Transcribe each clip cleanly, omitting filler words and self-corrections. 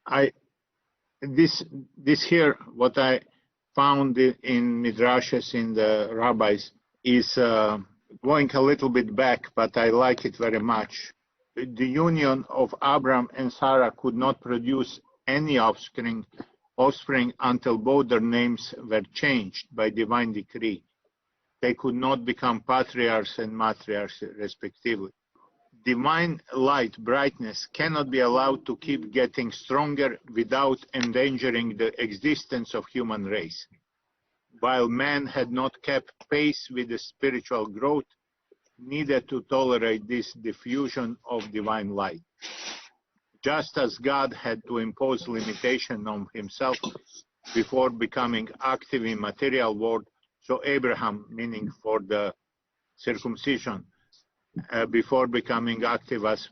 I this here, what I found in midrashes, in the rabbis, is going a little bit back, but I like it very much. The union of Abram and Sarah could not produce any offspring until both their names were changed by divine decree. They could not become patriarchs and matriarchs respectively. Divine light, brightness, cannot be allowed to keep getting stronger without endangering the existence of human race. While man had not kept pace with the spiritual growth, needed to tolerate this diffusion of divine light. Just as God had to impose limitation on himself before becoming active in material world, so Abraham, meaning for the circumcision, before becoming active as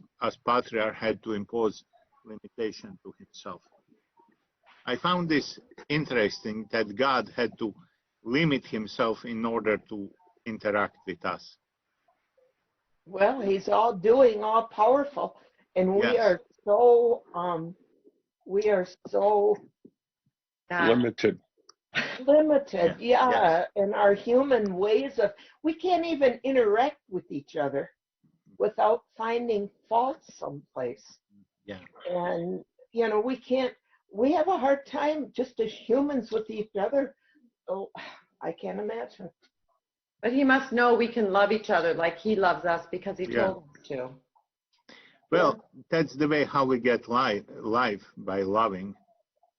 patriarch, had to impose limitation to himself. I found this interesting, that God had to limit himself in order to interact with us. Well, he's all doing, all powerful, and we Yes. are so Limited. limited, Yes. in our human ways of, we can't even interact with each other without finding fault someplace. Yeah. And, you know, we have a hard time just as humans with each other. Oh, I can't imagine. But he must know we can love each other like he loves us because he Yeah. told us to. Well, that's the way how we get life, by loving,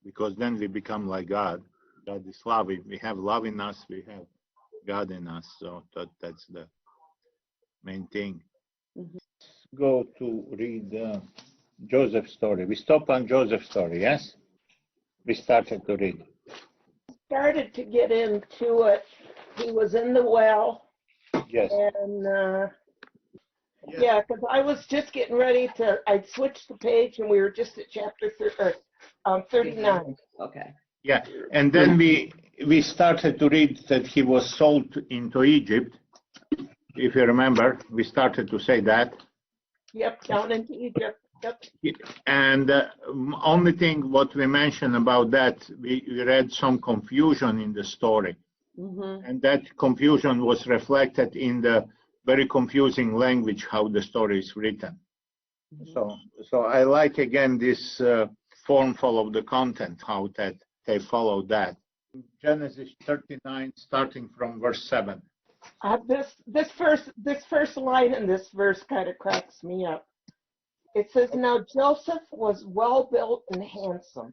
because then we become like God. God is love. We have love in us, we have God in us. So that's the main thing. Mhm. Go to read Joseph's story. We stopped on Joseph's story, yes? We started to read. Started to get into it. He was in the well, Yes. and yeah, because I was just getting ready to, I'd switched the page and we were just at chapter 39. Okay. Yeah, and then we started to read that he was sold into Egypt. If you remember, we started to say that. Yep, down into Egypt. Yep. And only thing what we mentioned about that, we read some confusion in the story. Mm-hmm. And that confusion was reflected in the very confusing language, how the story is written. So I like, again, this formful of the content, how that they follow that. Genesis 39, starting from verse 7. This first line in this verse kind of cracks me up. It says, "Now Joseph was well built and handsome,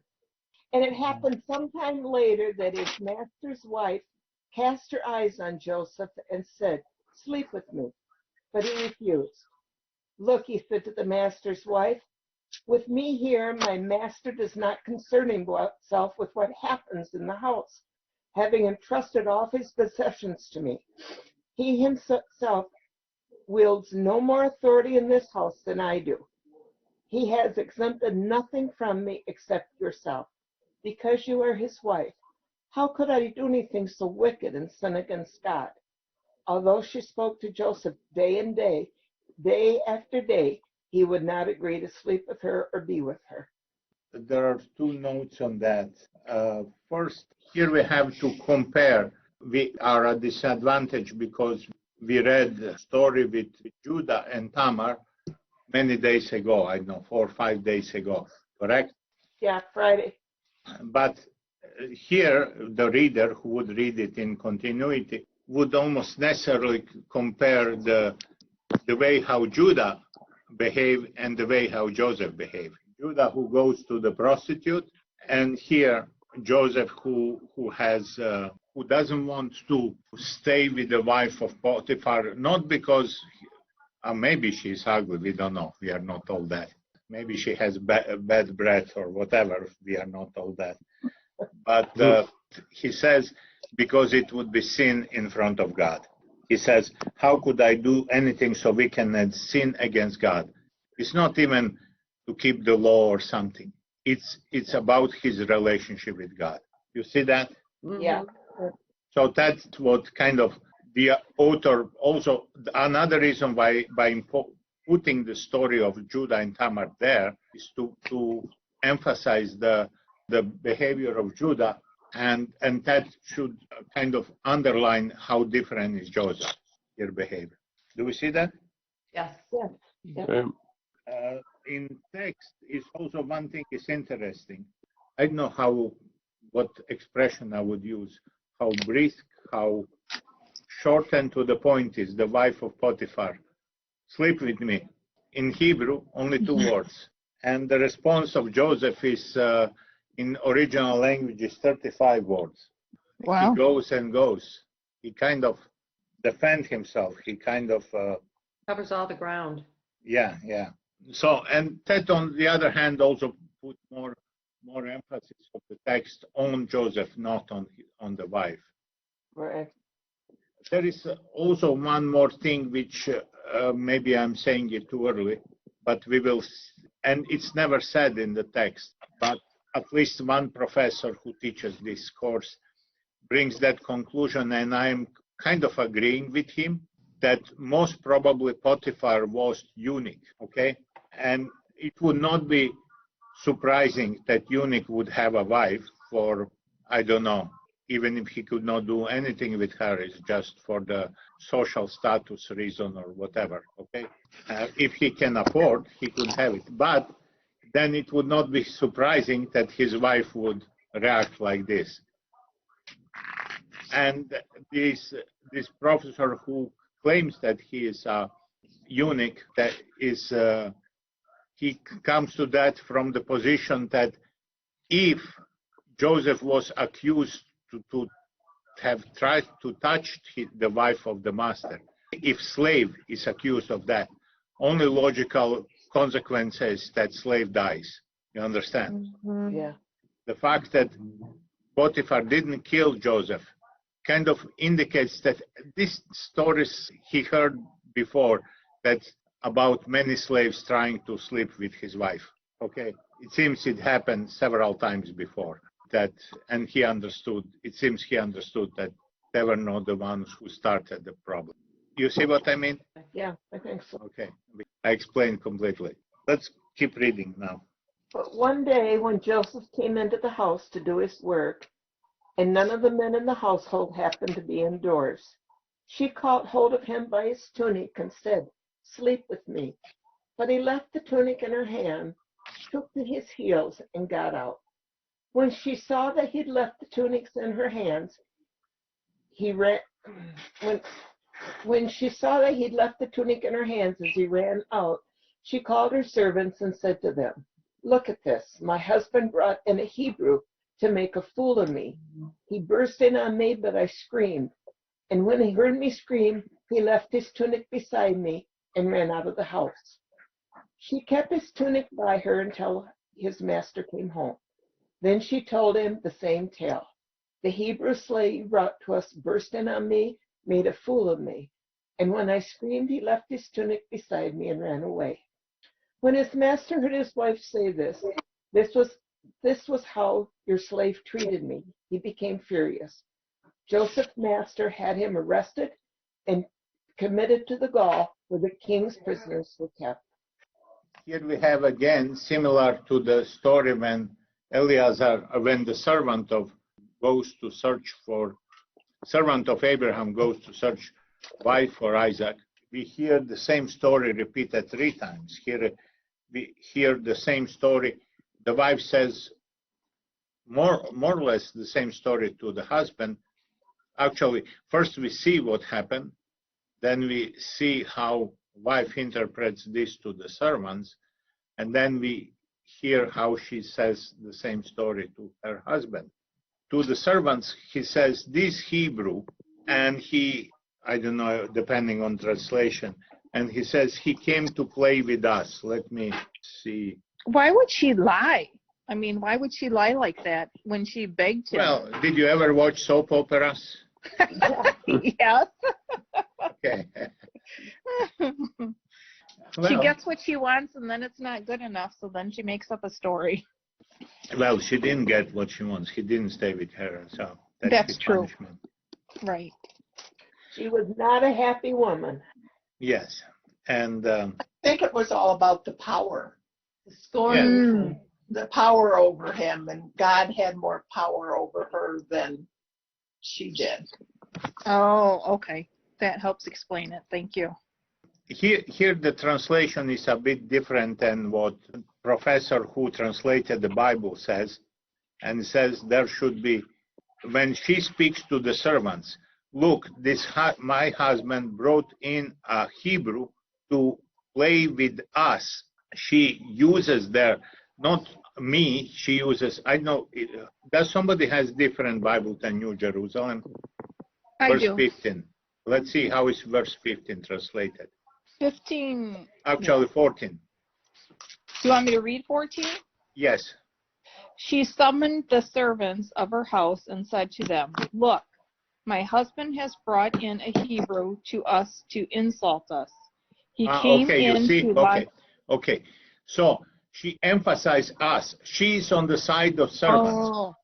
and it happened sometime later that his master's wife cast her eyes on Joseph and said, 'Sleep with me.' But he refused. 'Look,' he said to the master's wife, 'with me here, my master does not concern himself with what happens in the house, having entrusted all his possessions to me. He himself wields no more authority in this house than I do. He has exempted nothing from me except yourself, because you are his wife. How could I do anything so wicked and sin against God?' Although she spoke to Joseph day after day, he would not agree to sleep with her or be with her." There are two notes on that. First, here we have to compare. We are at disadvantage because we read the story with Judah and Tamar many days ago, I don't know, 4 or 5 days ago, correct? Yeah, Friday. But here, the reader who would read it in continuity would almost necessarily compare the way how Judah behaved and the way how Joseph behaved. Judah, who goes to the prostitute, and here Joseph, who doesn't want to stay with the wife of Potiphar, not because maybe she's ugly, we don't know, we are not told that. Maybe she has bad breath or whatever, we are not told that. But he says, because it would be sin in front of God. He says, how could I do anything so we can sin against God? It's not even to keep the law or something. It's about his relationship with God. You see that? Mm-hmm. Yeah. So that's what kind of the author also, another reason why by putting the story of Judah and Tamar there is to emphasize the behavior of Judah, and that should kind of underline how different is Joseph, your behavior. Do we see that? Yes. Yeah. Um, In text is also one thing is interesting. I don't know what expression I would use, how brisk, how short and to the point is the wife of Potiphar. Sleep with me. In Hebrew, only 2 words. And the response of Joseph is, in original language, is 35 words. Wow. He goes and goes. He kind of defends himself. He kind of, Covers all the ground. yeah. So, and that on the other hand also put more emphasis of the text on Joseph, not on the wife. Right. There is also one more thing which maybe I'm saying it too early, but we will, and it's never said in the text, but at least one professor who teaches this course brings that conclusion, and I'm kind of agreeing with him that most probably Potiphar was eunuch, okay? And it would not be surprising that eunuch would have a wife for, I don't know, even if he could not do anything with her, it's just for the social status reason or whatever, okay? If he can afford, he could have it. But then it would not be surprising that his wife would react like this. And this professor who claims that he is a eunuch, that is, he comes to that from the position that if Joseph was accused to have tried to touch the wife of the master, if slave is accused of that, only logical consequence is that slave dies. You understand? Yeah. The fact that Potiphar didn't kill Joseph kind of indicates that these stories he heard before, that about many slaves trying to sleep with his wife. Okay, it seems it happened several times before that, and he understood. It seems he understood that they were not the ones who started the problem. You see what I mean? Yeah, I think so. Okay, I explained completely. Let's keep reading now. But one day when Joseph came into the house to do his work, and none of the men in the household happened to be indoors, she caught hold of him by his tunic and said, "Sleep with me." But he left the tunic in her hand, took to his heels, and got out. When she saw that he'd left the tunics in her hands, he ran. When she saw that he'd left the tunic in her hands as he ran out, she called her servants and said to them, "Look at this. My husband brought in a Hebrew to make a fool of me. He burst in on me, but I screamed. And when he heard me scream, he left his tunic beside me and ran out of the house." She kept his tunic by her until his master came home. Then she told him the same tale. "The Hebrew slave you brought to us burst in on me, made a fool of me. And when I screamed, he left his tunic beside me and ran away." When his master heard his wife say this was how your slave treated me, he became furious. Joseph's master had him arrested and committed to the gall where the king's prisoners were kept. Here we have again, similar to the story when when the servant of Abraham goes to search wife for Isaac. We hear the same story repeated 3 times. Here we hear the same story. The wife says more or less the same story to the husband. Actually, first we see what happened, then we see how wife interprets this to the servants, and then we hear how she says the same story to her husband. To the servants, he says, "This Hebrew," and I don't know, depending on translation, and he says, "He came to play with us." Let me see. Why would she lie? I mean, why would she lie like that when she begged him? Well, did you ever watch soap operas? Yes. Okay. She gets what she wants, and then it's not good enough, so then she makes up a story. Well, she didn't get what she wants. He didn't stay with her, so That's his true. punishment. Right. She was not a happy woman. Yes, and I think it was all about the power. The scorn. the power over him, and God had more power over her than she did. Oh, okay. That helps explain it. Thank you. Here the translation is a bit different than what professor who translated the Bible says, and says there should be, when she speaks to the servants, look, my husband brought in a Hebrew to play with us. She uses there, not me, she uses, I know, does somebody has different Bible than New Jerusalem? I Verse do. 15. Let's see how is verse 15 translated. 15. Actually, 14. Do you want me to read 14? Yes. She summoned the servants of her house and said to them, look, my husband has brought in a Hebrew to us to insult us. He came Okay, you in see, to okay, okay. So she emphasized us. She's on the side of servants. Oh,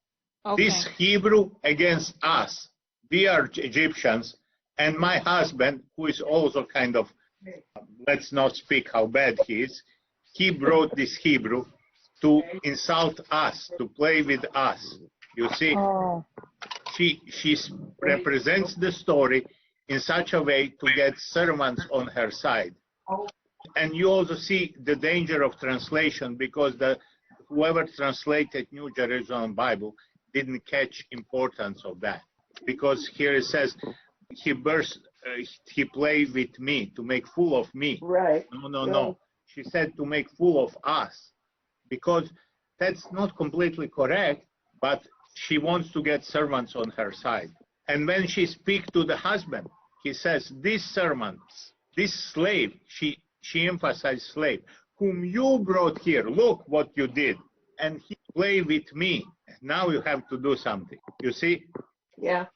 okay. This Hebrew against us. We are Egyptians, and my husband, who is also kind of, let's not speak how bad he is, he brought this Hebrew to insult us, to play with us. You see, Oh, she represents the story in such a way to get servants on her side. And you also see the danger of translation, because whoever translated New Jerusalem Bible didn't catch importance of that. Because here it says, he played with me to make fool of me. Right. No. She said to make fool of us, because that's not completely correct, but she wants to get servants on her side. And when she speaks to the husband, he says, this servant, this slave, she emphasized slave, whom you brought here, look what you did. And he played with me. Now you have to do something. You see? Yeah.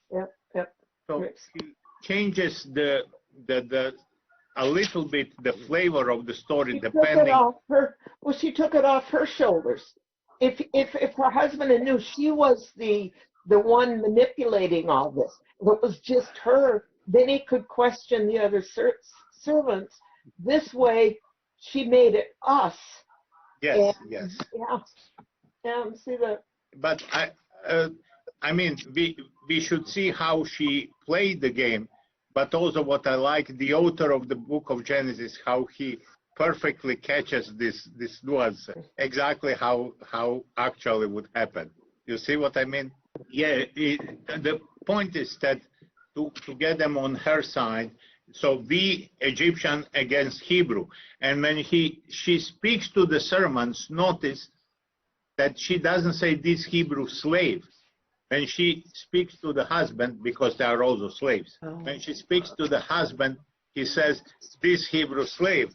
So she changes a little bit the flavor of the story, She took depending. it off her. Well, she took it off her shoulders. If her husband had knew she was the one manipulating all this, if it was just her, then he could question the other servants. This way, she made it us. Yes, And, yes. Yeah. See that? But I mean, we should see how she played the game, but also what I like, the author of the book of Genesis, how he perfectly catches this nuance, exactly how actually would happen. You see what I mean? Yeah, the point is that to get them on her side, so we Egyptian against Hebrew. And when she speaks to the servants, notice that she doesn't say this Hebrew slave. When she speaks to the husband, because they are also slaves, when she speaks to the husband, he says, this Hebrew slave.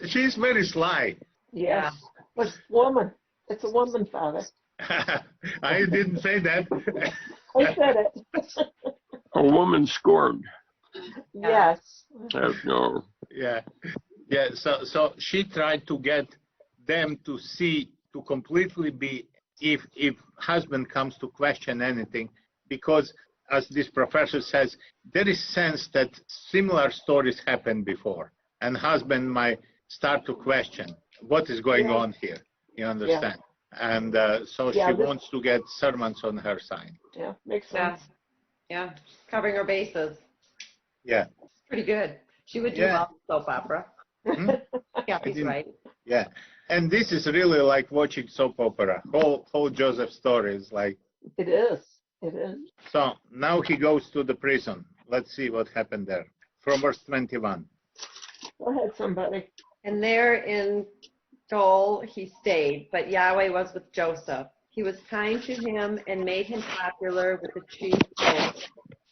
She's very sly. Yes. But woman. It's a woman, Father. I didn't say that. I said it. A woman scored. Yes. No. Yeah. So she tried to get them to see, to completely be, if husband comes to question anything, because as this professor says, there is sense that similar stories happened before, and husband might start to question what is going on here. You understand? And so she wants to get servants on her side. Yeah, makes sense. Yeah, covering her bases. Yeah. Pretty good. She would do well in soap opera. Yeah, he's right. Yeah. And this is really like watching soap opera. Whole Joseph story is like. It is. It is. So now he goes to the prison. Let's see what happened there. From verse 21. Go ahead, somebody. And there in Dole he stayed, but Yahweh was with Joseph. He was kind to him and made him popular with the chief gaoler.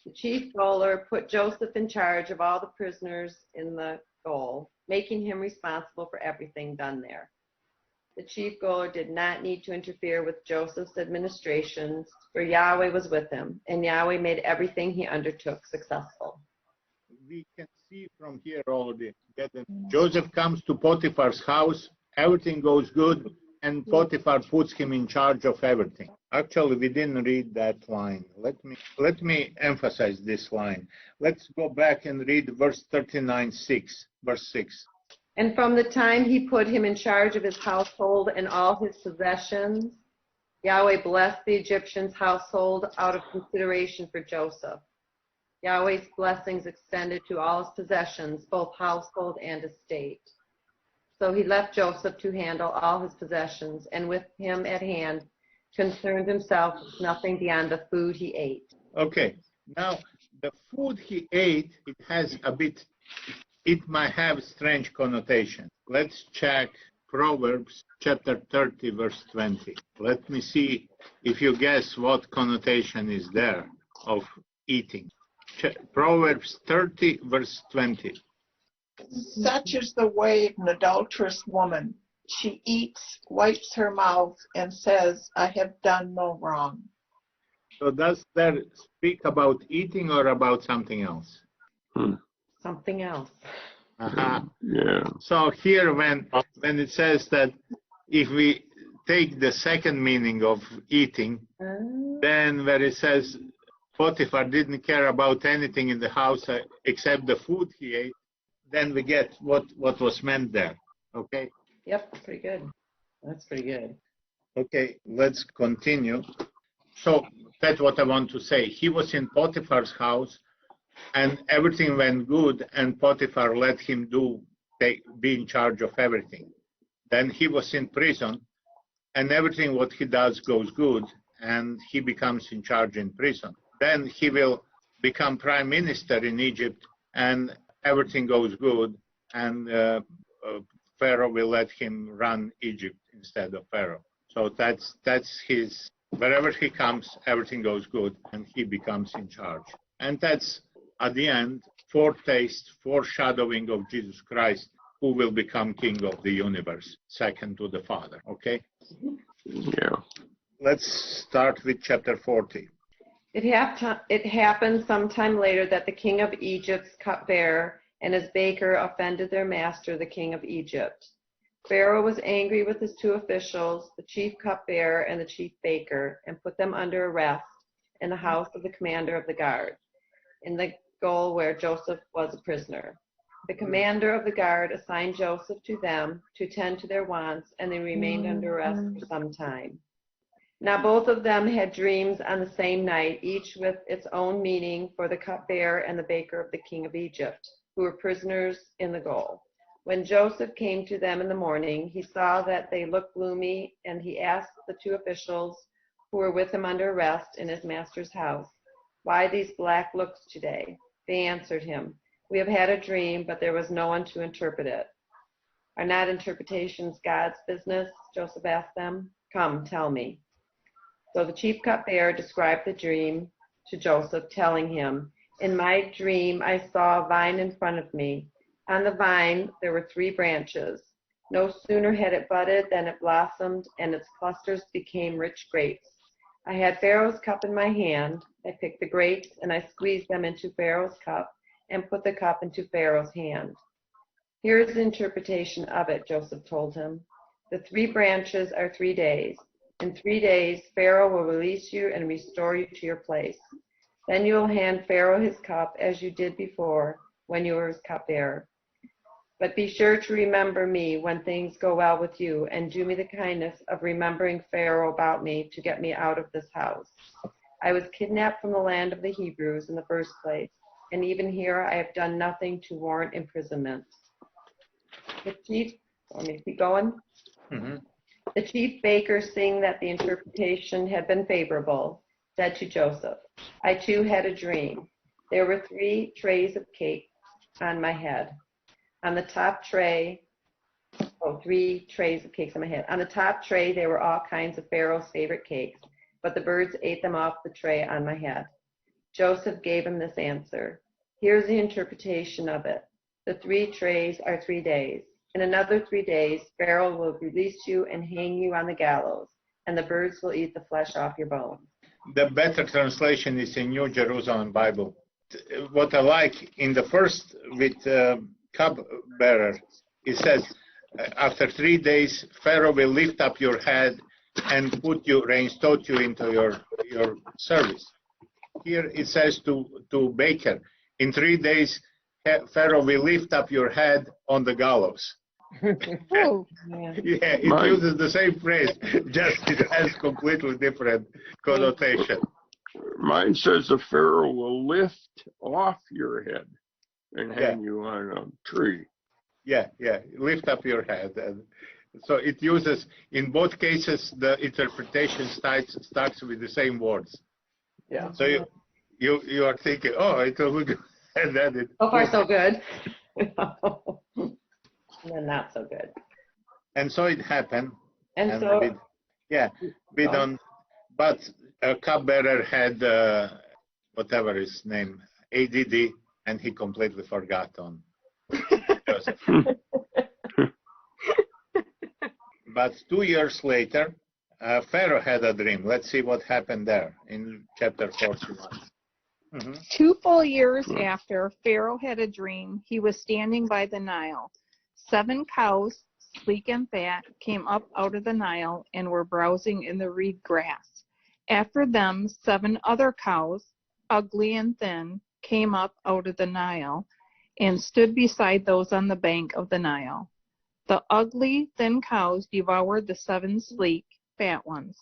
The chief gaoler put Joseph in charge of all the prisoners in the gaol, making him responsible for everything done there. The chief gaoler did not need to interfere with Joseph's administrations, for Yahweh was with him, and Yahweh made everything he undertook successful. We can see from here already that Joseph comes to Potiphar's house, everything goes good, and Potiphar puts him in charge of everything. Actually, we didn't read that line. Let me emphasize this line. Let's go back and read verse 39:6. Verse 6. And from the time he put him in charge of his household and all his possessions, Yahweh blessed the Egyptian's household out of consideration for Joseph. Yahweh's blessings extended to all his possessions, both household and estate. So he left Joseph to handle all his possessions, and with him at hand, concerned himself with nothing beyond the food he ate. Okay, now the food he ate, it might have strange connotation. Let's check Proverbs chapter 30, verse 20. Let me see if you guess what connotation is there of eating. Proverbs 30, verse 20. Such is the way of an adulterous woman. She eats, wipes her mouth, and says, I have done no wrong. So does that speak about eating or about something else? Something else. Yeah. So here when it says that if we take the second meaning of eating, then where it says Potiphar didn't care about anything in the house except the food he ate, then we get what was meant there. Okay? Yep, pretty good. That's pretty good. Okay, let's continue. So that's what I want to say. He was in Potiphar's house, and everything went good, and Potiphar let him be in charge of everything. Then he was in prison, and everything what he does goes good, and he becomes in charge in prison. Then he will become prime minister in Egypt, and everything goes good, and Pharaoh will let him run Egypt instead of Pharaoh. So that's his, wherever he comes, everything goes good, and he becomes in charge. And that's, at the end, foreshadowing of Jesus Christ, who will become king of the universe, second to the Father. Okay? Yeah. Let's start with chapter 40. It happened sometime later that the king of Egypt's cupbearer and his baker offended their master, the king of Egypt. Pharaoh was angry with his two officials, the chief cupbearer and the chief baker, and put them under arrest in the house of the commander of the guard, in the gaol where Joseph was a prisoner. The commander of the guard assigned Joseph to them to tend to their wants, and they remained under arrest for some time. Now both of them had dreams on the same night, each with its own meaning for the cupbearer and the baker of the king of Egypt, who were prisoners in the gaol. When Joseph came to them in the morning, he saw that they looked gloomy, and he asked the two officials who were with him under arrest in his master's house, "Why these black looks today?" They answered him, "We have had a dream, but there was no one to interpret it." "Are not interpretations God's business?" Joseph asked them. "Come, tell me." So the chief cupbearer described the dream to Joseph, telling him, "In my dream I saw a vine in front of me. On the vine there were 3 branches. No sooner had it budded than it blossomed, and its clusters became rich grapes. I had Pharaoh's cup in my hand. I picked the grapes, and I squeezed them into Pharaoh's cup, and put the cup into Pharaoh's hand." "Here is the interpretation of it," Joseph told him. "The 3 branches are 3 days. In 3 days, Pharaoh will release you and restore you to your place. Then you will hand Pharaoh his cup as you did before when you were his cupbearer. But be sure to remember me when things go well with you, and do me the kindness of remembering Pharaoh about me to get me out of this house. I was kidnapped from the land of the Hebrews in the first place, and even here I have done nothing to warrant imprisonment." The chief, let me keep going. The chief baker, seeing that the interpretation had been favorable, said to Joseph, "I too had a dream. There were 3 trays of cake on my head. On the top tray, 3 trays of cakes on my head. On the top tray, there were all kinds of Pharaoh's favorite cakes, but the birds ate them off the tray on my head." Joseph gave him this answer: "Here's the interpretation of it. The 3 trays are 3 days. In another 3 days, Pharaoh will release you and hang you on the gallows, and the birds will eat the flesh off your bones." The better translation is in New Jerusalem Bible. What I like in the first with cupbearer, it says, after 3 days, Pharaoh will lift up your head and reinstall you into your service. Here it says to baker, in 3 days, Pharaoh will lift up your head on the gallows. Oh, Yeah. Yeah, it Mine- uses the same phrase, just it has completely different connotation. Mine says the Pharaoh will lift off your head and hang you on a tree. Yeah, lift up your head. And so it uses, in both cases, the interpretation starts with the same words. Yeah. So you are thinking, oh, it will look good. And then it, So far, so good. And then not so good. and so it happened. And so, Bid on, but a cupbearer had, whatever his name, ADD, and he completely forgot on Joseph. But 2 years later, Pharaoh had a dream. Let's see what happened there in chapter 41. 2 full years after Pharaoh had a dream, he was standing by the Nile. 7 cows, sleek and fat, came up out of the Nile and were browsing in the reed grass. After them, 7 other cows, ugly and thin, came up out of the Nile and stood beside those on the bank of the Nile. The ugly, thin cows devoured the 7 sleek, fat ones.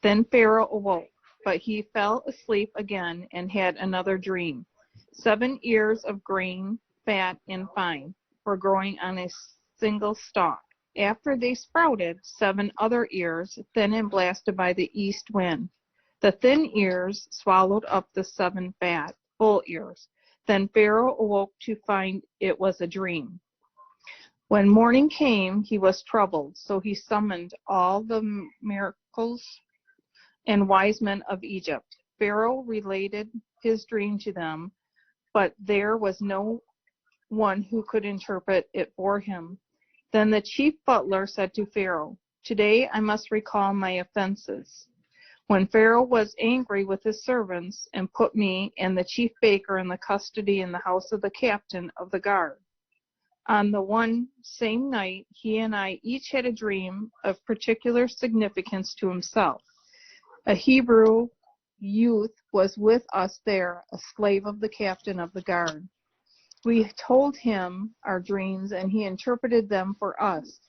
Then Pharaoh awoke, but he fell asleep again and had another dream. 7 ears of grain, fat and fine, were growing on a single stalk. After they sprouted, 7 other ears, thin and blasted by the east wind. The thin ears swallowed up the 7 fat, full ears. Then Pharaoh awoke to find it was a dream. When morning came, he was troubled, so he summoned all the miracles and wise men of Egypt. Pharaoh related his dream to them, but there was no one who could interpret it for him. Then the chief butler said to Pharaoh, "Today I must recall my offenses." When Pharaoh was angry with his servants and put me and the chief baker in the custody in the house of the captain of the guard. On the one same night, he and I each had a dream of particular significance to himself. A Hebrew youth was with us there, a slave of the captain of the guard. We told him our dreams, and he interpreted them for us.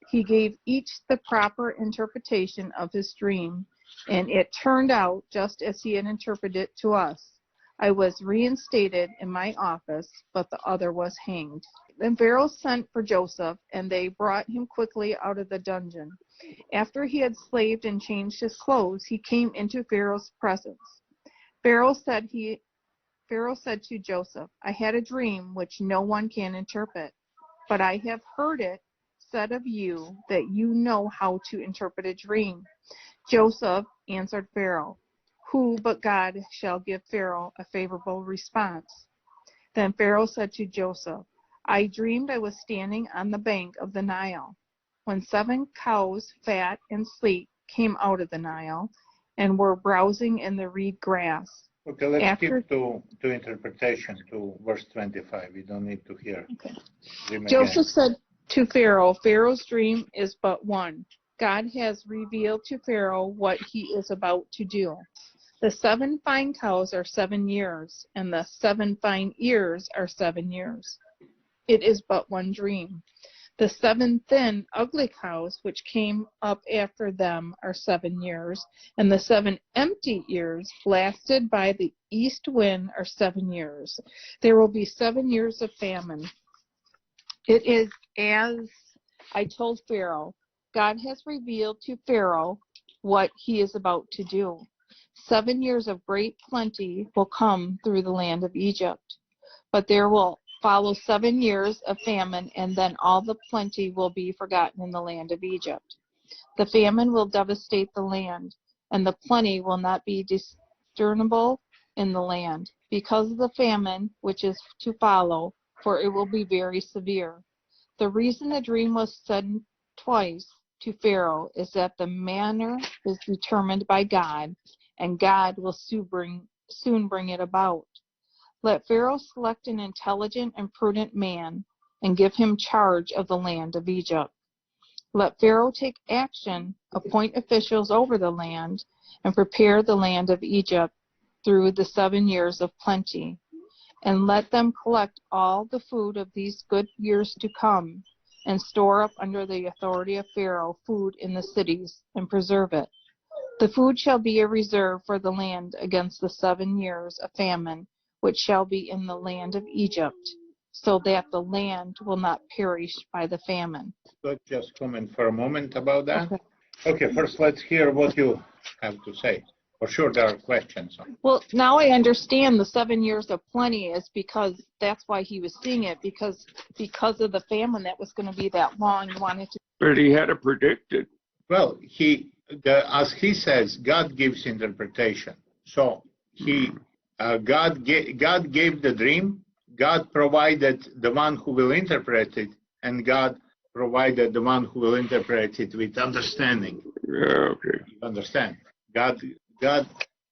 He gave each the proper interpretation of his dream, and it turned out just as he had interpreted it to us. I was reinstated in my office, but the other was hanged. Then Pharaoh sent for Joseph, and they brought him quickly out of the dungeon. After he had slaved and changed his clothes, he came into Pharaoh's presence. Pharaoh said to Joseph, "I had a dream which no one can interpret, but I have heard it said of you that you know how to interpret a dream." Joseph answered Pharaoh, "Who but God shall give Pharaoh a favorable response?" Then Pharaoh said to Joseph, "I dreamed I was standing on the bank of the Nile, when 7 cows, fat and sleek, came out of the Nile and were browsing in the reed grass. Okay, let's After- skip to interpretation to verse 25. We don't need to hear. Okay. Dream again. Joseph said to Pharaoh, "Pharaoh's dream is but one. God has revealed to Pharaoh what he is about to do. The 7 fine cows are 7 years, and the 7 fine ears are 7 years. It is but one dream. The 7 thin, ugly cows which came up after them are 7 years, and the 7 empty ears, blasted by the east wind, are 7 years. There will be 7 years of famine. It is as I told Pharaoh. God has revealed to Pharaoh what he is about to do. 7 years of great plenty will come through the land of Egypt, but there will follow 7 years of famine, and then all the plenty will be forgotten in the land of Egypt. The famine will devastate the land, and the plenty will not be discernible in the land, because of the famine which is to follow, for it will be very severe. The reason the dream was said twice to Pharaoh is that the manner is determined by God, and God will soon bring it about. Let Pharaoh select an intelligent and prudent man and give him charge of the land of Egypt. Let Pharaoh take action, appoint officials over the land, and prepare the land of Egypt through the 7 years of plenty. And let them collect all the food of these good years to come, and store up under the authority of Pharaoh food in the cities, and preserve it. The food shall be a reserve for the land against the 7 years of famine, which shall be in the land of Egypt, so that the land will not perish by the famine. Let's just comment for a moment about that. Okay. Okay, first let's hear what you have to say. For sure there are questions. Well, now I understand the 7 years of plenty is because that's why he was seeing it, because of the famine that was going to be that long. He wanted to. But he had to predict it. Well, as he says, God gives interpretation. So God gave the dream, God provided the one who will interpret it, and God provided the one who will interpret it with understanding. Yeah, okay. You understand? God,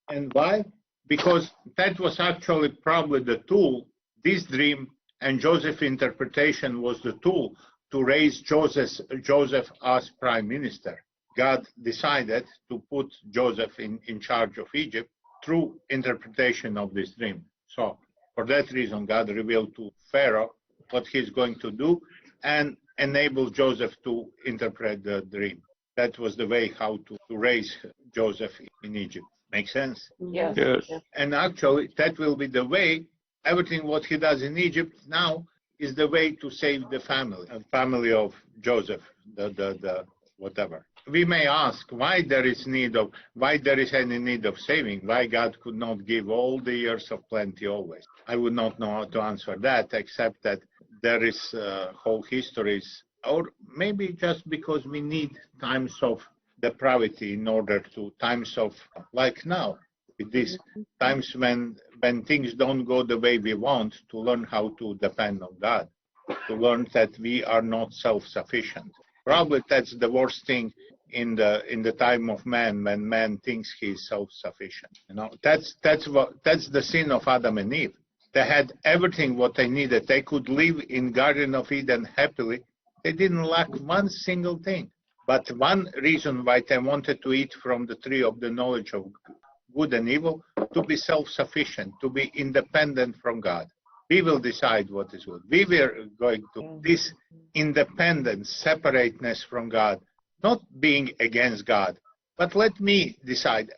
and why? Because that was actually probably the tool. This dream and Joseph's interpretation was the tool to raise Joseph as prime minister. God decided to put Joseph in charge of Egypt through interpretation of this dream. So for that reason, God revealed to Pharaoh what he's going to do and enabled Joseph to interpret the dream. That was the way how to raise Joseph in Egypt. Make sense? Yes. Yes. And actually, that will be the way. Everything what he does in Egypt now is the way to save the family of Joseph, the whatever. We may ask why there is any need of saving, why God could not give all the years of plenty always. I would not know how to answer that, except that there is whole histories, or maybe just because we need times of depravity in order to times of, like now, with these times when things don't go the way we want, to learn how to depend on God, to learn that we are not self-sufficient. Probably that's the worst thing in the time of man, when man thinks he is self-sufficient. You know, that's the sin of Adam and Eve. They had everything what they needed. They could live in Garden of Eden happily. They didn't lack one single thing. But one reason why they wanted to eat from the tree of the knowledge of good and evil, to be self-sufficient, to be independent from God. We will decide what is good. We were going to this independence, separateness from God, not being against God, but let me decide.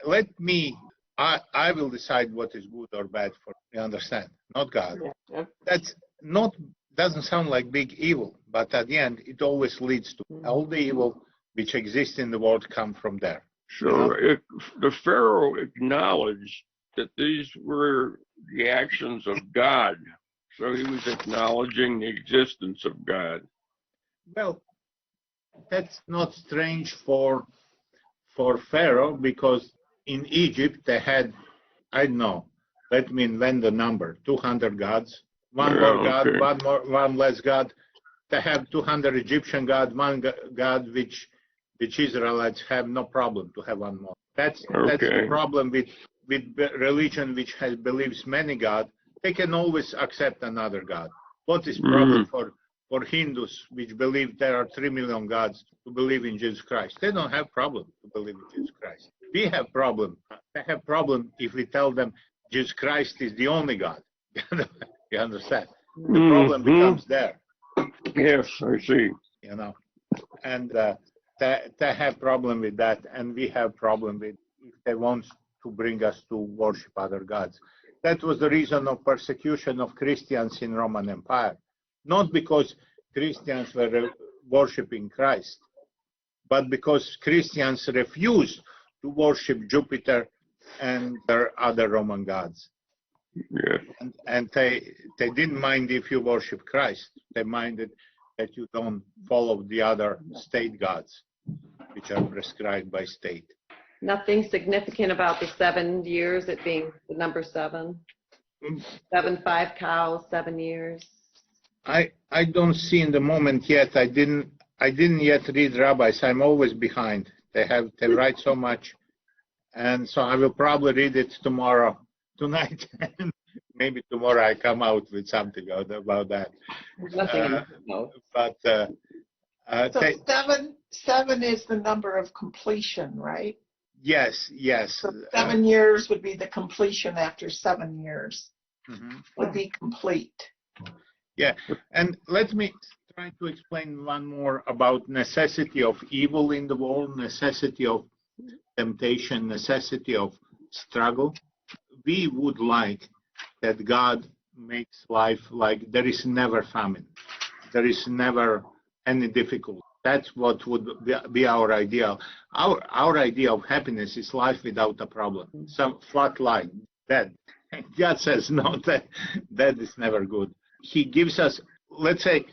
I will decide what is good or bad for you. Understand? Not God. Yeah. That's not, doesn't sound like big evil, but at the end, it always leads to all the evil which exists in the world come from there. So the Pharaoh acknowledged that these were the actions of God. So he was acknowledging the existence of God. Well, that's not strange for Pharaoh, because in Egypt they had, I don't know, let me invent the number, 200 gods. One more God, one less God. They have 200 Egyptian gods, one God which Israelites have no problem to have one more. That's the problem with religion which believes many gods. They can always accept another God. What is problem for Hindus, which believe there are 3 million gods, to believe in Jesus Christ? They don't have problem to believe in Jesus Christ. We have problem. They have problem if we tell them Jesus Christ is the only God. You understand? The problem becomes there. Yes, I see. You know, and they have problem with that, and we have problem with if they want to bring us to worship other gods. That was the reason of persecution of Christians in Roman Empire. Not because Christians were worshiping Christ, but because Christians refused to worship Jupiter and their other Roman gods. Yes. And they didn't mind if you worship Christ. They minded that you don't follow the other state gods, which are prescribed by state. Nothing significant about the 7 years, it being the number 7. 7, 5 cows, 7 years. I don't see in the moment yet. I didn't yet read rabbis. I'm always behind. They write so much, and so I will probably read it tonight, and maybe tomorrow I come out with something about that. Nothing. But So seven is the number of completion, right? Yes. So 7 years would be the completion after 7 years. Would be complete. Yeah, and let me trying to explain one more about necessity of evil in the world, necessity of temptation, necessity of struggle. We would like that God makes life like there is never famine, there is never any difficulty. That's what would be our ideal. Our idea of happiness is life without a problem, some flat line, dead. God says no, that is never good. He gives us, let's say,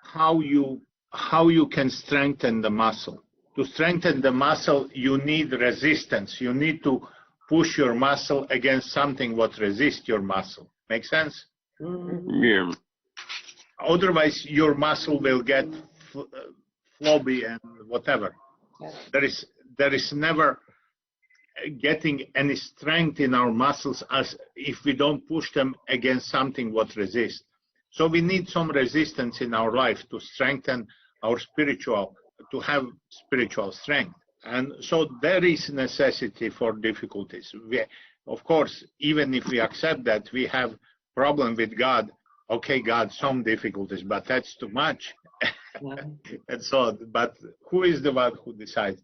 how you can strengthen the muscle. To strengthen the muscle, you need resistance. You need to push your muscle against something what resists your muscle. Make sense? Yeah. Otherwise, your muscle will get flabby and whatever. There is never getting any strength in our muscles as if we don't push them against something what resists. So we need some resistance in our life to strengthen our to have spiritual strength. And so there is necessity for difficulties. Of course, even if we accept that we have problem with God, okay, God, some difficulties, but that's too much. And so, but who is the one who decides?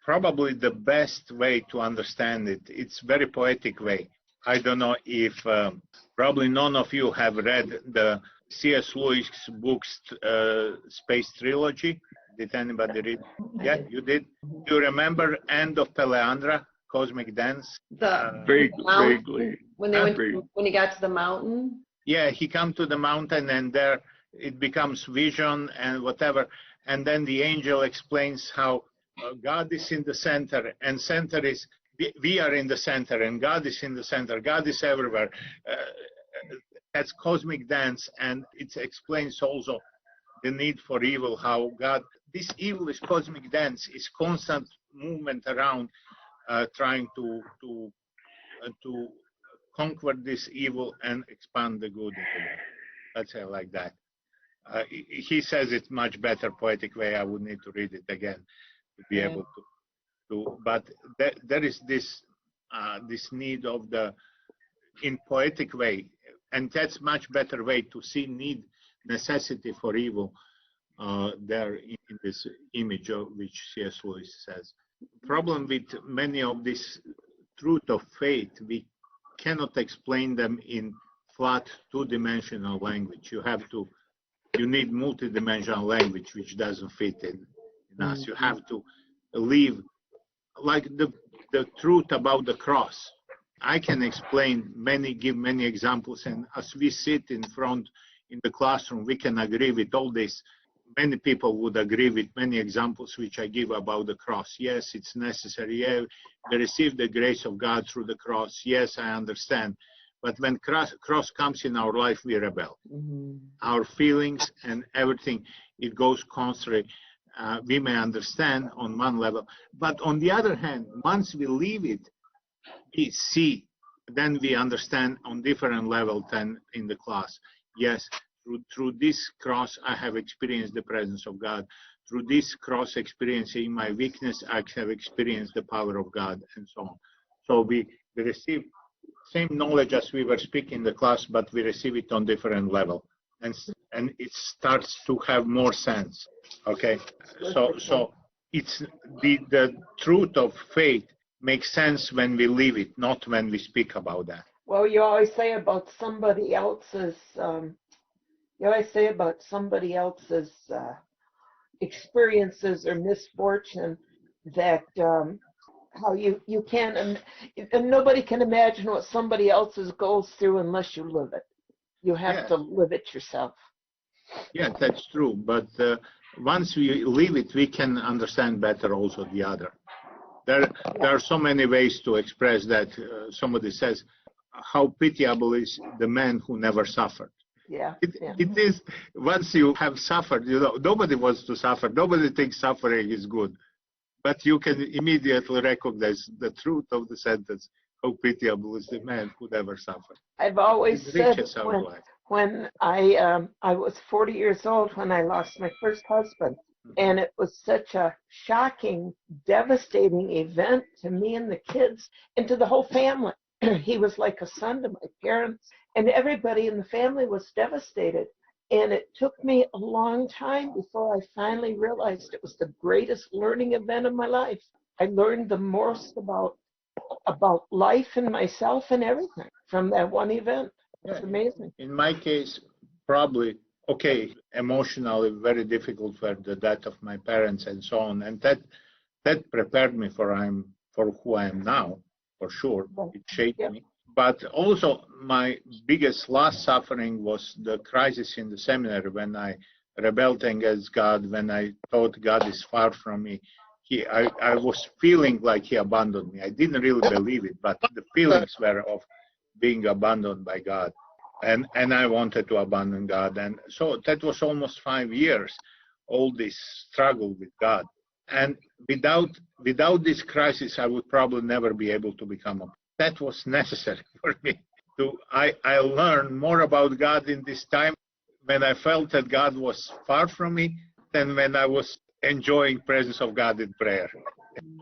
Probably the best way to understand it, it's very poetic way. I don't know if probably none of you have read the C.S. Lewis books, Space Trilogy. Did anybody read? Yeah, you did. Do you remember End of Peleandra, Cosmic Dance? Vaguely. When he got to the mountain. Yeah, he come to the mountain and there it becomes vision and whatever. And then the angel explains how God is in the center and center is, we are in the center and God is in the center. God is everywhere. That's cosmic dance, and it explains also the need for evil, how God, this evil is cosmic dance, is constant movement around trying to conquer this evil and expand the good into it. Let's say like that. He says it much better poetic way. I would need to read it again to be able to. But there is this need of the in poetic way, and that's much better way to see necessity for evil there in this image of which C.S. Lewis says. Problem with many of this truth of faith, we cannot explain them in flat two-dimensional language. You need multi-dimensional language which doesn't fit in us. You have to live like the truth about the cross. I can give many examples, and as we sit in front in the classroom, we can agree with all this. Many people would agree with many examples which I give about the cross. Yes, it's necessary. Yeah, we receive the grace of God through the cross. Yes, I understand. But when cross comes in our life, we rebel. Our feelings and everything, it goes contrary. We may understand on one level, but on the other hand, once we leave it, we see, then we understand on different level than in the class. Yes, through this cross, I have experienced the presence of God. Through this cross experience in my weakness, I have experienced the power of God, and so on. So we receive same knowledge as we were speaking in the class, but we receive it on different level, and it starts to have more sense. Okay, so it's the truth of faith makes sense when we live it, not when we speak about that. Well, you always say about somebody else's experiences or misfortune that how you can't, and nobody can imagine what somebody else's goes through unless you live it. You have to live it yourself. Yeah, that's true. But once we live it, we can understand better also the other. There are so many ways to express that. Somebody says, how pitiable is the man who never suffered. Yeah. It is, once you have suffered, nobody wants to suffer. Nobody thinks suffering is good. But you can immediately recognize the truth of the sentence, how pitiable is the man who never suffered. I've always said when I was 40 years old when I lost my first husband, and it was such a shocking, devastating event to me and the kids and to the whole family. He was like a son to my parents, and everybody in the family was devastated. And it took me a long time before I finally realized it was the greatest learning event of my life. I learned the most about life and myself and everything from that one event. It's Yeah. amazing. In my case, probably, okay, emotionally very difficult for the death of my parents and so on. And that prepared me for who I am now, for sure. It shaped Yeah. me. But also my biggest last suffering was the crisis in the seminary when I rebelled against God, when I thought God is far from me. I was feeling like he abandoned me. I didn't really believe it, but the feelings were of being abandoned by God. And I wanted to abandon God. And so that was almost 5 years, all this struggle with God. And without this crisis, I would probably never be able to become a. That was necessary for me. I learned more about God in this time when I felt that God was far from me than when I was enjoying presence of God in prayer,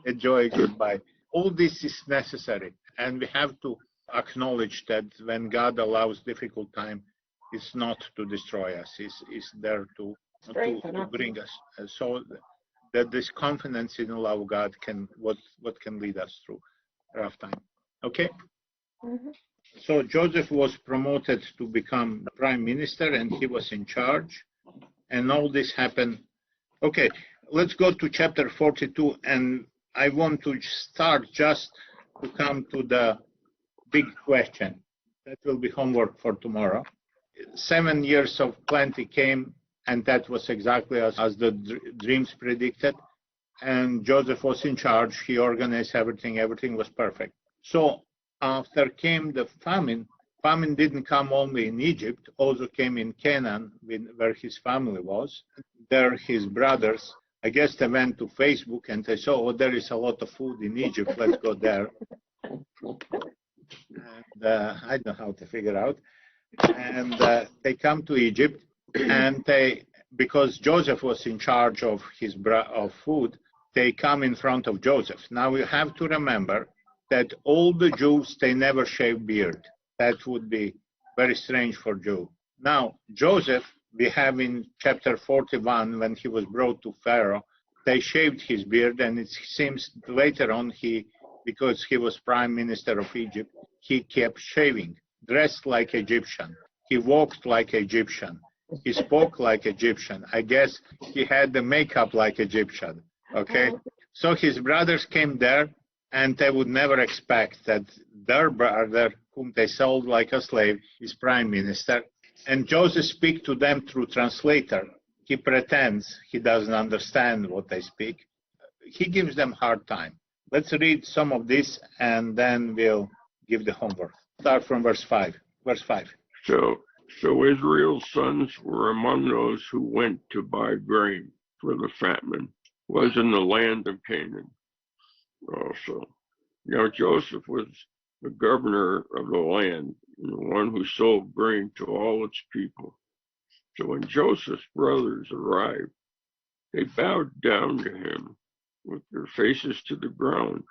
enjoying goodbye. All this is necessary, and we have to acknowledge that when God allows difficult time, it's not to destroy us. It's there to bring us. So that this confidence in the love of God can what can lead us through rough time. Okay. Mhm. So Joseph was promoted to become prime minister, and he was in charge. And all this happened. Okay, let's go to chapter 42, and I want to start just to come to the big question. That will be homework for tomorrow. 7 years of plenty came, and that was exactly as the dreams predicted. And Joseph was in charge. He organized everything. Everything was perfect. So after came the famine. Famine didn't come only in Egypt, also came in Canaan, where his family was. There, his brothers, I guess they went to Facebook and they saw, oh, there is a lot of food in Egypt, let's go there. And I don't know how to figure out. And they come to Egypt, and because Joseph was in charge of of food, they come in front of Joseph. Now you have to remember that all the Jews, they never shave beard. That would be very strange for Jew. Now, Joseph, we have in chapter 41, when he was brought to Pharaoh, they shaved his beard, and it seems later on because he was prime minister of Egypt, he kept shaving, dressed like Egyptian. He walked like Egyptian. He spoke like Egyptian. I guess he had the makeup like Egyptian, okay? So his brothers came there, and they would never expect that their brother, whom they sold like a slave, is prime minister. And Joseph speaks to them through translator. He pretends he doesn't understand what they speak. He gives them hard time. Let's read some of this, and then we'll give the homework. Start from verse 5. Verse 5. So Israel's sons were among those who went to buy grain, for the famine was in the land of Canaan. Also, Joseph was the governor of the land, and the one who sold grain to all its people. So when Joseph's brothers arrived, they bowed down to him with their faces to the ground.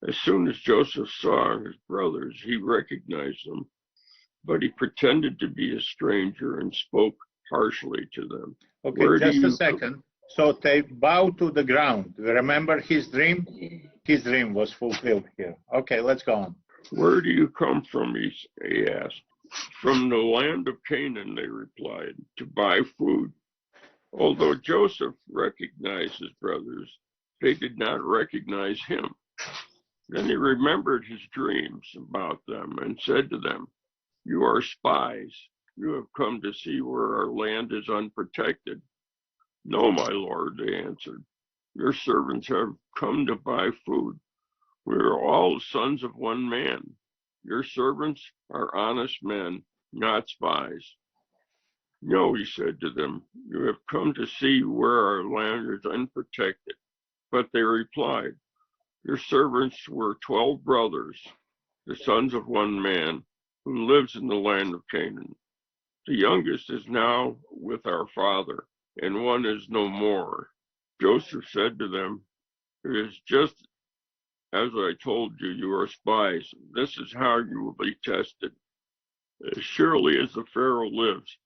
As soon as Joseph saw his brothers, he recognized them, but he pretended to be a stranger and spoke harshly to them. Okay, just a second. So they bow to the ground. Remember his dream? His dream was fulfilled here. Okay, let's go on. Where do you come from? He asked. From the land of Canaan, they replied, to buy food. Although Joseph recognized his brothers, they did not recognize him. Then he remembered his dreams about them and said to them, "You are spies. You have come to see where our land is unprotected." "No, my lord," they answered. "Your servants have come to buy food. We are all sons of one man. Your servants are honest men, not spies." "No," he said to them, "you have come to see where our land is unprotected." But they replied, "Your servants were 12 brothers, the sons of one man, who lives in the land of Canaan. The youngest is now with our father, and one is no more." Joseph said to them, "It is just as I told you, you are spies. This is how you will be tested. As surely as the Pharaoh lives,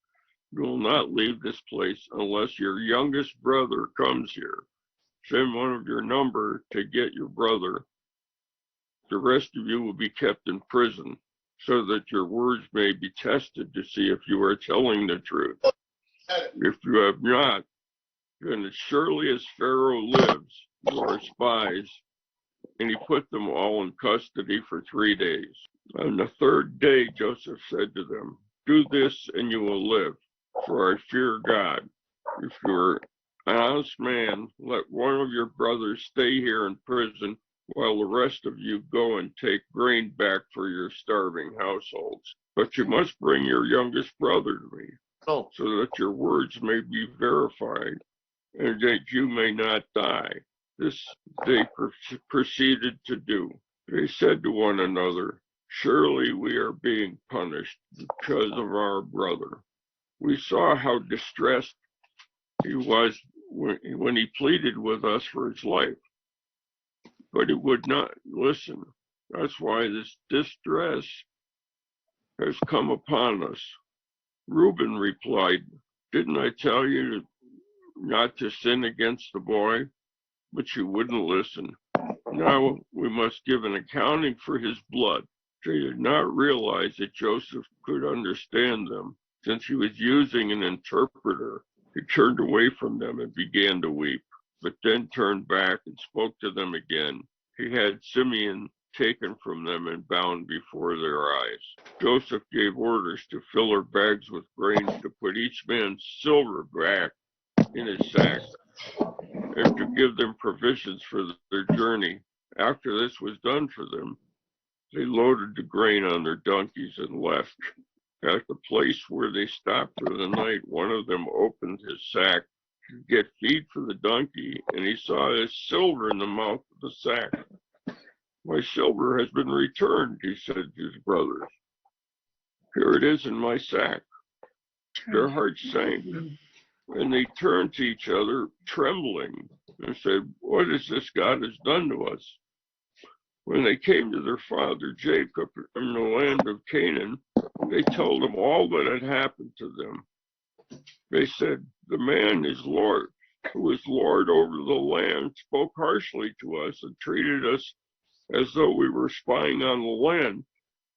You will not leave this place unless your youngest brother comes here. Send one of your number to get your brother. The rest of you will be kept in prison, so that your words may be tested to see if you are telling the truth. If you have not, then as surely as Pharaoh lives, you are spies. And he put them all in custody for 3 days. On the third day, Joseph said to them, do this and you will live, for I fear God. If you are an honest man, let one of your brothers stay here in prison, while the rest of you go and take grain back for your starving households. But you must bring your youngest brother to me, so that your words may be verified, and that you may not die. This they proceeded to do. They said to one another, surely we are being punished because of our brother. We saw how distressed he was when he pleaded with us for his life, but he would not listen. That's why this distress has come upon us. Reuben replied, didn't I tell you not to sin against the boy? But you wouldn't listen. Now we must give an accounting for his blood. They did not realize that Joseph could understand them, since he was using an interpreter. He turned away from them and began to weep, but then turned back and spoke to them again. He had Simeon taken from them and bound before their eyes. Joseph gave orders to fill their bags with grain, to put each man's silver back in his sack, and to give them provisions for their journey. After this was done for them, they loaded the grain on their donkeys and left. At the place where they stopped for the night, one of them opened his sack to get feed for the donkey, and he saw his silver in the mouth of the sack. My silver has been returned, he said to his brothers. Here it is in my sack. Their hearts sank, and they turned to each other, trembling, and said, what is this God has done to us? When they came to their father Jacob in the land of Canaan, they told him all that had happened to them. They said, the man is Lord, who is Lord over the land, spoke harshly to us and treated us as though we were spying on the land.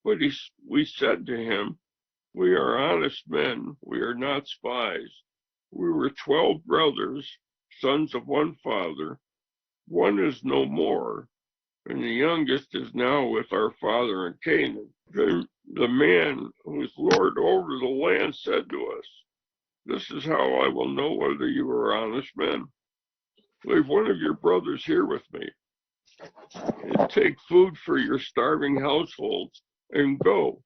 But we said to him, we are honest men, we are not spies. We were 12 brothers, sons of one father. One is no more, and the youngest is now with our father in Canaan. Then the man who is Lord over the land said to us, this is how I will know whether you are honest men. Leave one of your brothers here with me, and take food for your starving households, and go.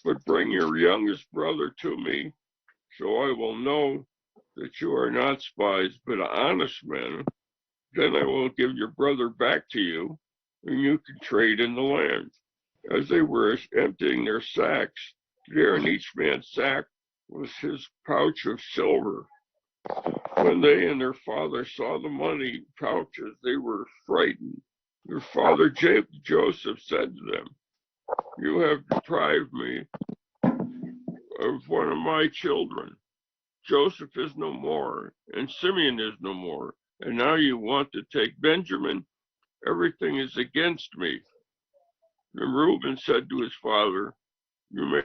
But bring your youngest brother to me, so I will know that you are not spies, but honest men. Then I will give your brother back to you, and you can trade in the land. As they were emptying their sacks, there in each man's sack was his pouch of silver. When they and their father saw the money pouches, they were frightened. Their father Joseph said to them, you have deprived me of one of my children. Joseph is no more, and Simeon is no more, and now you want to take Benjamin? Everything is against me. Then Reuben said to his father, you may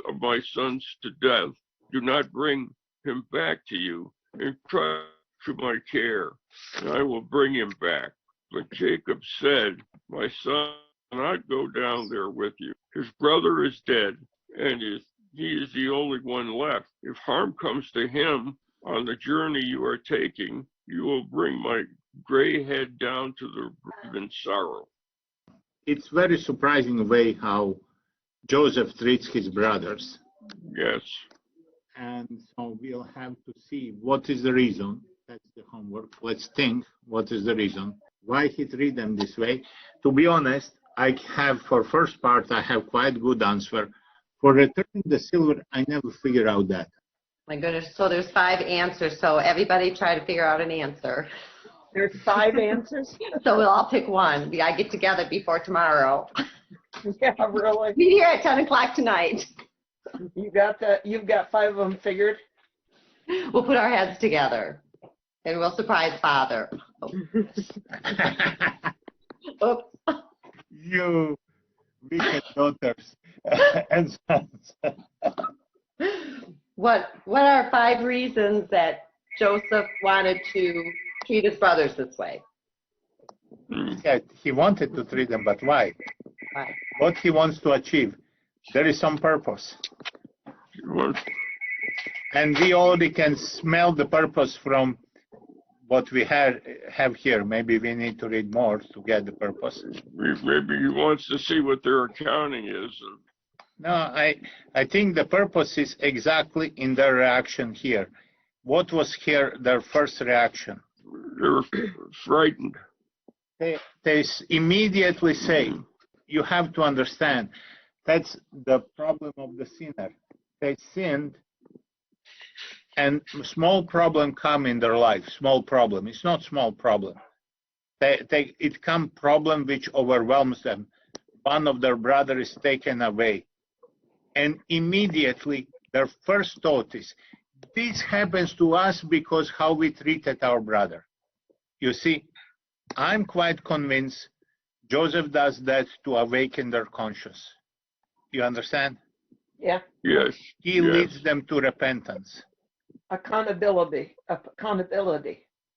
of my sons to death. Do not bring him back to you, and trust to my care, and I will bring him back. But Jacob said, my son will not go down there with you. His brother is dead, and he is the only one left. If harm comes to him on the journey you are taking, you will bring my gray head down to the grave in sorrow. It's very surprising way how Joseph treats his brothers. Yes. And so we'll have to see what is the reason. That's the homework. Let's think what is the reason. Why he treat them this way. To be honest, I have, for first part, I have quite good answer. For returning the silver, I never figured out that. My goodness, so there's 5 answers, so everybody try to figure out an answer. There's 5 answers? So we'll all pick one. We gotta get together before tomorrow. Yeah, really. Meet here at 10 o'clock tonight. You've got 5 of them figured? We'll put our heads together and we'll surprise Father. Oops. You wicked daughters and sons. What are 5 reasons that Joseph wanted to treat his brothers this way? Yeah, he wanted to treat them, but why? Why? What he wants to achieve. There is some purpose. And we already can smell the purpose from what we have here. Maybe we need to read more to get the purpose. Maybe he wants to see what their accounting is. No, I think the purpose is exactly in their reaction here. What was here their first reaction? They were frightened. They immediately say, you have to understand, that's the problem of the sinner. They sinned, and small problem come in their life. Small problem. It's not small problem. It come problem which overwhelms them. One of their brother is taken away, and immediately their first thought is, this happens to us because how we treated our brother. You see, I'm quite convinced Joseph does that to awaken their conscience. You understand? Yeah. Yes. He leads them to repentance. Accountability.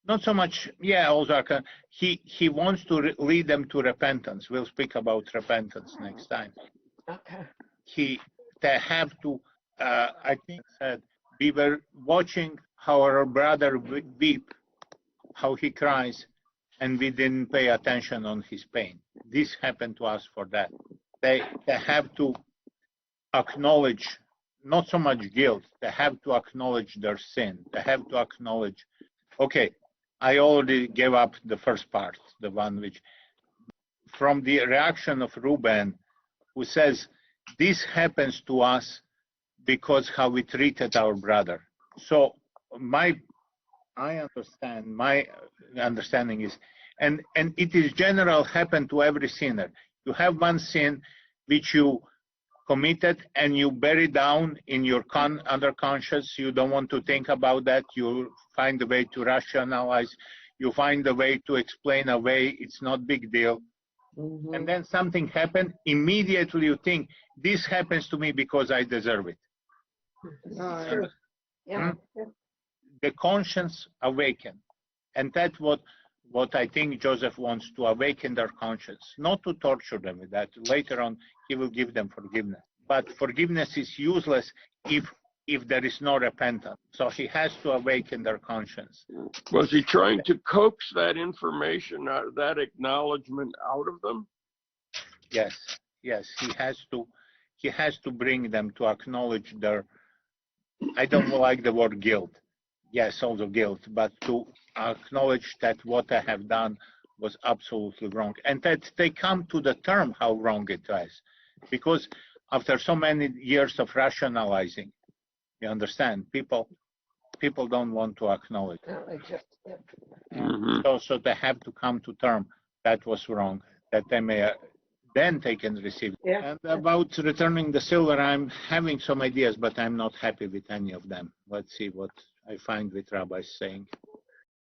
Not so much, also he wants to lead them to repentance. We'll speak about repentance next time. Okay. They have to, I think said, we were watching how our brother weep, how he cries, and we didn't pay attention on his pain. This happened to us for that. They have to acknowledge, not so much guilt, they have to acknowledge their sin. They have to acknowledge, okay, I already gave up the first part, the one which, from the reaction of Reuben, who says, this happens to us because how we treated our brother. So my understanding is, and it is general, happen to every sinner. You have one sin which you committed and you bury down in your underconscious. You don't want to think about that. You find a way to rationalize. You find a way to explain away. It's not big deal. Mm-hmm. And then something happened. Immediately you think, this happens to me because I deserve it. True. Yeah. The conscience awaken. And that's what I think Joseph wants, to awaken their conscience, not to torture them with that. Later on, he will give them forgiveness. But forgiveness is useless if there is no repentance. So he has to awaken their conscience. Was he trying to coax that information, that acknowledgement out of them? Yes. He has to bring them to acknowledge their, I don't like the word guilt. Yes, also guilt, but to acknowledge that what I have done was absolutely wrong, and that they come to the term how wrong it was, because after so many years of rationalizing, you understand, people don't want to acknowledge. No, Mm-hmm. So they have to come to term that was wrong, that they may then they can receive. Yeah. And about returning the silver, I'm having some ideas, but I'm not happy with any of them. Let's see what I find with rabbis saying.